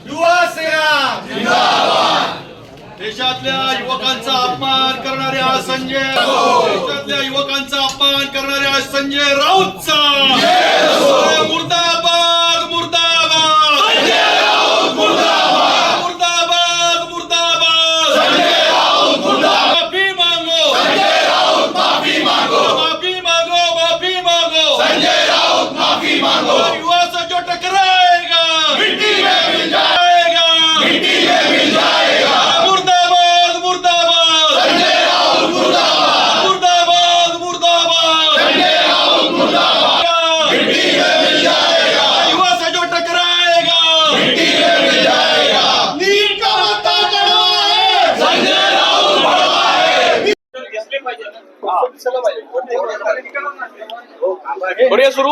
युवा सेना देशातल्या युवकांचा अपमान करणाऱ्या देशातल्या युवकांचा अपमान करणाऱ्या संजय राऊतचा मुर्दाबाद मुर्दाबाद मुर्दाबाद मुर्दाबाद माफी मांगो माफी मांगो माफी मांगो संजय राउत माफी मांगो युवा से जो टकराएगा मिट्टी में मिल जाएगा मिट्टी में मिल जाएगा मुर्दाबाद मुर्दाबाद संजय राउत मुर्दाबाद मुर्दाबाद मुर्दाबाद संजय राउत मुर्दाबाद मिट्टी में मिल जाएगा युवा से जो टकराएगा मिट्टी में मिल जाएगा नीट का मुद्दा कड़वा है संजय राउत बड़वा है बढ़िया सुरू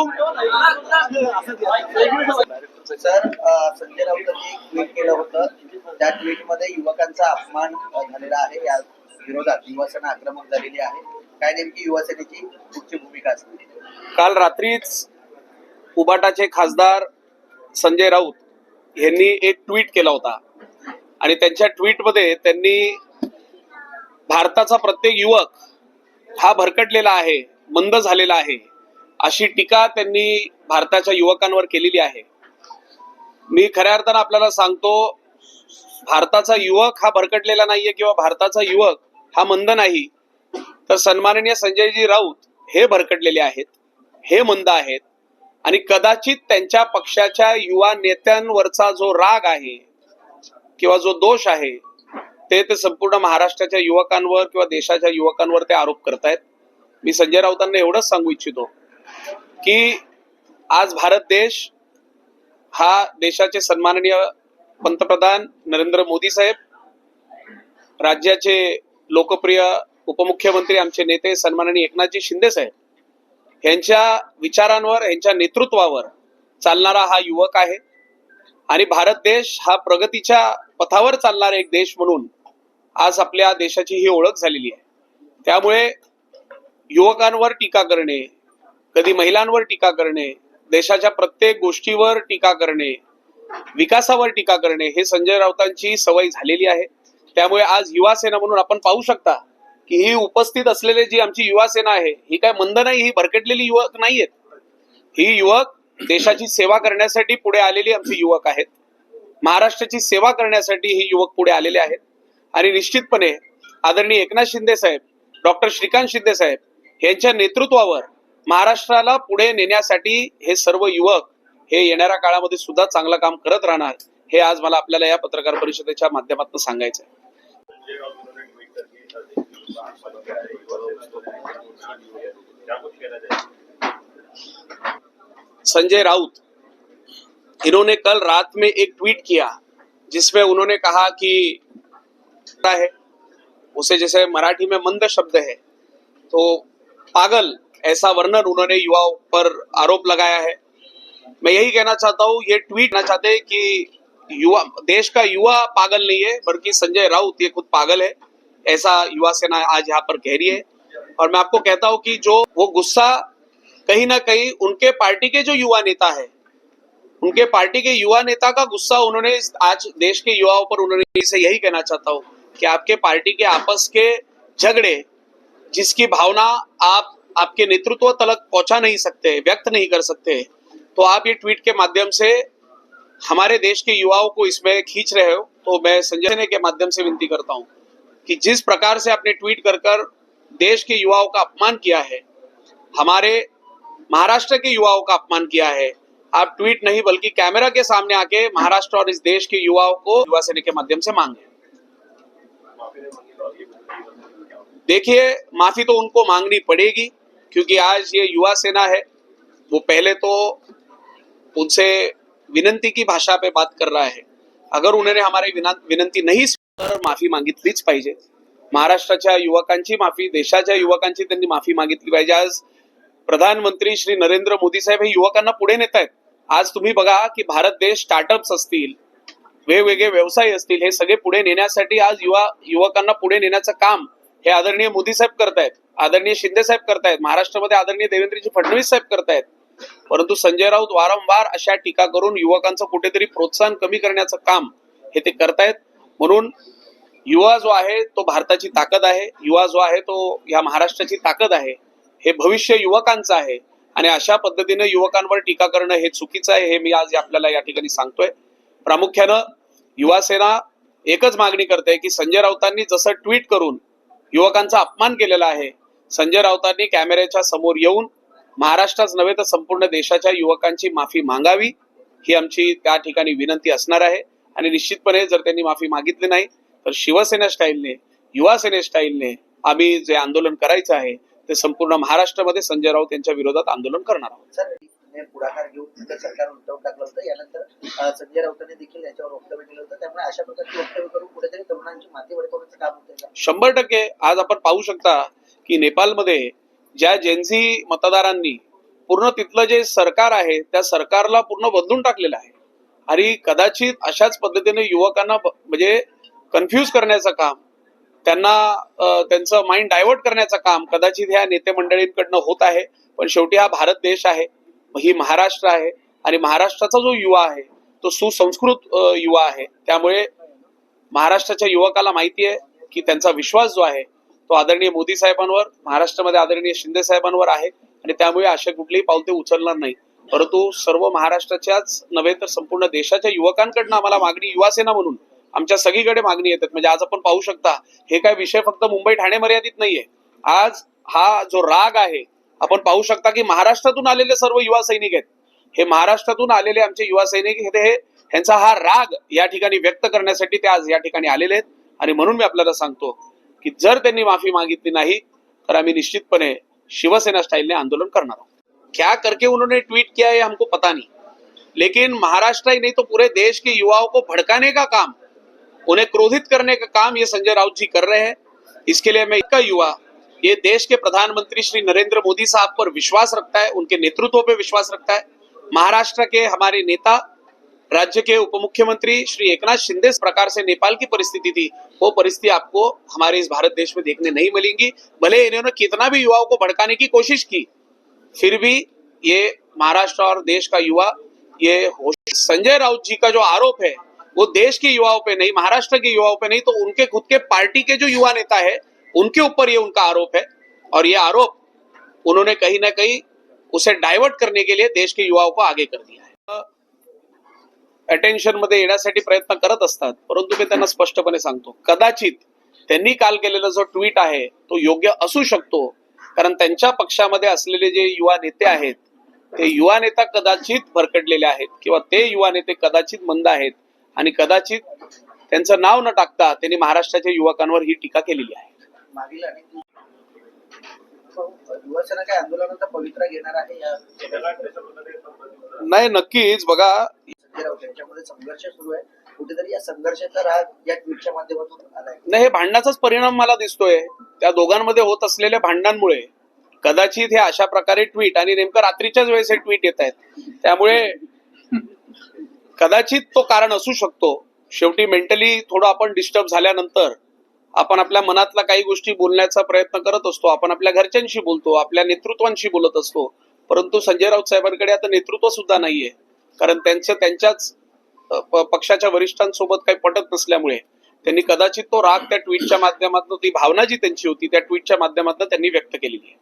सर संजय राऊतांनी एक ट्विट केलं होतं. त्या ट्विटमध्ये युवकांचा अपमान झालेला आहे. या विरोधात युवासेना आक्रमक झालेली आहे. काय नेमकी युवासेनेची पुढची भूमिका असणार? काल रात्रीच उबाटाचे खासदार संजय राऊत यांनी एक ट्विट केला होता आणि त्यांच्या ट्विटमध्ये त्यांनी भारताचा प्रत्येक युवक हा भरकटलेला आहे, मंद झालेला आहे, अशी टीका त्यांनी भारताच्या युवकांवर केलेली आहे. मी खऱ्या अर्थानं आपल्याला सांगतो, भारताचा युवक हा भरकटलेला नाहीये किंवा भारताचा युवक हा मंद नाही, तर सन्माननीय संजयजी राऊत हे भरकटलेले आहेत, हे मंद आहेत आणि कदाचित त्यांच्या पक्षाच्या युवा नेत्यांवरचा जो राग आहे किंवा जो दोष आहे ते संपूर्ण महाराष्ट्राच्या युवकांवर किंवा देशाच्या युवकांवर ते आरोप करतायत. मी संजय राऊतांना एवढंच सांगू इच्छितो की आज भारत देश हा देशाचे सन्माननीय पंतप्रधान नरेंद्र मोदी साहेब, राज्याचे लोकप्रिय उपमुख्यमंत्री आमचे नेते सन्माननीय एकनाथजी शिंदे साहेब यांच्या विचारांवर, यांच्या नेतृत्वावर चालणारा हा युवक आहे आणि भारत देश हा प्रगतीच्या पथावर चालणारा एक देश म्हणून आज आपल्या देशाची ही ओळख झालेली आहे. त्यामुळे युवकांवर टीका करणे, कधी महिलांवर टीका करणे, देशाच्या प्रत्येक गोष्टीवर टीका करणे, विकासावर टीका करणे हे संजय राऊतांची सवय झालेली आहे. त्यामुळे आज युवा सेना म्हणून आपण पाहू शकता की ही उपस्थित असलेली जी आमची युवा सेना आहे ही काय मंद नाही, ही भरकटलेली युवक नाहीयेत. ही युवक देशाची सेवा करण्यासाठी पुढे आलेली आमची युवक आहेत. महाराष्ट्राची सेवा करण्यासाठी ही युवक पुढे आलेले आहेत आणि निश्चितपणे आदरणीय एकनाथ शिंदे साहेब, डॉक्टर श्रीकांत शिंदे साहेब यांच्या नेतृत्वावर महाराष्ट्राला पुढे नेण्यासाठी हे सर्व युवक हे येणाऱ्या काळामध्ये सुद्धा चांगलं काम करत राहणार, हे आज मला आपल्याला या पत्रकार परिषदेच्या माध्यमातून सांगायचं आहे. संजय राउत इन्होंने कल रात में एक ट्वीट किया जिसमें उन्होंने कहा कि है उसे जैसे मराठी में मंद शब्द है तो पागल, ऐसा वर्णन उन्होंने युवाओं पर आरोप लगाया है. मैं यही कहना चाहता हूँ, ये ट्वीट करना चाहते हैं कि युवा, देश का युवा पागल नहीं है बल्कि संजय राउत ये खुद पागल है, ऐसा युवा सेना आज यहाँ पर कह रही है. और मैं आपको कहता हूँ कि जो वो गुस्सा कहीं ना कहीं उनके पार्टी के जो युवा नेता है, उनके पार्टी के युवा नेता का गुस्सा उन्होंने आज देश के युवाओं पर, उन्होंने इसे यही कहना चाहता हूँ कि आपके पार्टी के आपस के झगड़े जिसकी भावना आप आपके नेतृत्व तक पहुंचा नहीं सकते, व्यक्त नहीं कर सकते, तो आप ये ट्वीट के माध्यम से हमारे देश के युवाओं को इसमें खींच रहे हो. तो मैं संजय के माध्यम से विनती करता हूं कि जिस प्रकार से आपने ट्वीट कर देश के युवाओं का अपमान किया है, हमारे महाराष्ट्र के युवाओं का अपमान किया है, आप ट्वीट नहीं बल्कि कैमरा के सामने आके महाराष्ट्र और इस देश के युवाओं को युवा सेना के माध्यम से मांगे. देखिए, माफी तो उनको मांगनी पड़ेगी क्योंकि आज ये युवा सेना है, वो पहले तो उनसे विनंती की भाषा पे बात कर रहा है. अगर उन्होंने हमारी विनंती नाही तर माफी मागितलीच पाहिजे. महाराष्ट्राच्या युवकांची माफी, देशाच्या युवकांची त्यांनी माफी मागितली पाहिजे. आज प्रधानमंत्री श्री नरेंद्र मोदी साहेब हे युवकांना पुढे नेत आहेत. आज तुम्ही बघा की भारत देश स्टार्टअप्स असतील, वेगवेगळे व्यवसाय असतील, हे सगळे पुढे नेण्यासाठी आज युवकांना पुढे नेण्याचं काम हे आदरणीय मोदी साहेब करतायत, आदरणीय शिंदे साहेब करतायत, महाराष्ट्रामध्ये आदरणीय देवेंद्रजी फडणवीस साहेब करतायत. परंतु संजय राऊत वारंवार अशा टीका करून युवकांचं कुठेतरी प्रोत्साहन कमी करण्याचं काम हे ते करतायत. म्हणून युवा जो आहे तो भारताची ताकद आहे, युवा जो आहे तो या महाराष्ट्राची ताकद आहे, हे भविष्य युवकांचं आहे आणि अशा पद्धतीने युवकांवर टीका करणं हे चुकीचं आहे, हे मी आज आपल्याला या ठिकाणी सांगतोय. प्रामुख्यानं युवा सेना एकच मागणी करते की संजय राऊतांनी जसं ट्विट करून युवकांचा अपमान केलेला आहे, संजय राऊतांनी कॅमेऱ्याच्या समोर येऊन महाराष्ट्राच नव्हे तर संपूर्ण देशाच्या युवकांची माफी मागावी, ही आमची त्या ठिकाणी विनंती असणार आहे. आणि निश्चितपणे जर त्यांनी माफी मागितली नाही तर शिवसेना स्टाईलने, युवा सेने स्टाईलने आम्ही जे आंदोलन करायचं आहे ते संपूर्ण महाराष्ट्रामध्ये संजय राऊत यांच्या विरोधात आंदोलन करणार आहोत. सर पुढाकार घेऊन तिथं सरकार उद्धव टाकलं होतं, यानंतर संजय राऊतांनी देखील याच्यावर वक्तव्य केलं होतं. त्यामुळे अशा प्रकारची वक्तव्य करून कुठेतरी तरुणांची माती वळवण्याचं काम होतंय का? 100% आज आपण पाहू शकता की नेपाळमध्ये ज्या जेन्झी मतदारांनी पूर्ण तिथलं जे सरकार आहे त्या सरकारला पूर्ण बदलून टाकलेलं आहे आणि कदाचित अशाच पद्धतीने युवकांना म्हणजे कन्फ्यूज करण्याचं काम, त्यांना त्यांचं माइंड डायव्हर्ट करण्याचं काम कदाचित ह्या नेते मंडळींकडनं होत आहे. पण शेवटी हा भारत देश आहे, ही महाराष्ट्र आहे आणि महाराष्ट्राचा जो युवा आहे तो सुसंस्कृत युवा आहे. त्यामुळे महाराष्ट्राच्या युवकाला माहिती आहे की त्यांचा विश्वास जो आहे तो आदरणीय मोदी साहेबांवर, महाराष्ट्रामध्ये आदरणीय शिंदे साहेबांवर आहे आणि त्यामुळे अशा कुठलीही पावले उचलणार नाही. परंतु सर्व महाराष्ट्राच्याच नव्हे तर संपूर्ण देशाच्या युवकांकडनं आम्हाला मागणी, युवा सेना म्हणून आमच्या सगळीकडे मागणी येतात. म्हणजे आज आपण पाहू शकता हे काय विषय फक्त मुंबई ठाणे मर्यादित नाहीये. आज हा जो राग आहे आपण पाहू शकता की महाराष्ट्रातून आलेले सर्व युवा सैनिक आहेत, हे महाराष्ट्रातून आलेले आमचे युवा सैनिक ह्यांचा हा राग या ठिकाणी व्यक्त करण्यासाठी ते आज या ठिकाणी आलेले आहेत. आणि म्हणून मी आपल्याला सांगतो की जर त्यांनी माफी मागितली नाही तर आम्ही निश्चितपणे शिवसेना स्टाइल ने आंदोलन करणार आहोत. क्या करके उन्होंने ट्वीट किया है हमको पता नहीं, लेकिन महाराष्ट्र ही नहीं तो पूरे देश के युवाओं को भड़काने का काम, उन्हें क्रोधित करने का काम ये संजय राउत जी कर रहे हैं. इसके लिए मैं इनका युवा ये देश के प्रधानमंत्री श्री नरेंद्र मोदी साहब पर विश्वास रखता है, उनके नेतृत्व पे विश्वास रखता है. महाराष्ट्र के हमारे नेता, राज्य के उप मुख्यमंत्री श्री एकनाथ शिंदे इस प्रकार से नेपाल की परिस्थिति थी, वो परिस्थिति आपको हमारे इस भारत देश में देखने नहीं मिलेंगी. भले इन्होंने कितना भी युवाओं को भड़काने की कोशिश की, फिर भी ये महाराष्ट्र और देश का युवा, ये संजय राउत जी का जो आरोप है वो देश के युवाओं पे नहीं, महाराष्ट्र के युवाओं पे नहीं, तो उनके खुद के पार्टी के जो युवा नेता है उनके ऊपर ये उनका आरोप है. और ये आरोप उन्होंने कहीं ना कहीं उसे डायवर्ट करने के लिए देश के युवाओं को आगे कर दिया है. अटेन्शन मध्ये येण्यासाठी प्रयत्न करत असतात, परंतु मी त्यांना स्पष्टपणे सांगतो कदाचित त्यांनी काल केलेला जो ट्विट आहे तो योग्य असू शकतो, कारण त्यांच्या पक्षामध्ये असलेले जे युवा नेते आहेत ते युवा नेता कदाचित भरकटलेले आहेत किंवा ते युवा नेते कदाचित मंद आहेत आणि कदाचित त्यांचं नाव न टाकता त्यांनी महाराष्ट्राच्या युवकांवर ही टीका केलेली आहे. मागील अनेक युवासेना काय आंदोलनाचा पवित्रा घेणार आहे या नाही, नक्कीच बघा, संजय राऊत यांच्यामध्ये संघर्ष सुरू आहे, कुठेतरी या संघर्षाचा राग या ट्विटच्या माध्यमातून आलाय. नाही, हे भांडणाचाच परिणाम मला दिसतोय. त्या दोघांमध्ये होत असलेल्या भांडणांमुळे कदाचित हे अशा प्रकारे ट्विट, आणि नेमकं रात्रीच्याच वेळेस हे ट्विट येत आहेत, त्यामुळे कदाचित तो कारण असू शकतो. शेवटी मेंटली थोडं आपण डिस्टर्ब झाल्यानंतर आपण आपल्या मनातल्या काही गोष्टी बोलण्याचा प्रयत्न करत असतो, आपण आपल्या घरच्यांशी बोलतो, आपल्या नेतृत्वांशी बोलत असतो. परंतु संजय राऊत साहेबांकडे आता नेतृत्व सुद्धा नाहीये, कारण त्यांच्याच पक्षाच्या वरिष्ठांसोबत काही पटत नसल्यामुळे त्यांनी कदाचित तो राग त्या ट्विटच्या माध्यमातून, ती भावना जी त्यांची होती त्या ट्विटच्या माध्यमातून त्यांनी व्यक्त केलेली आहे.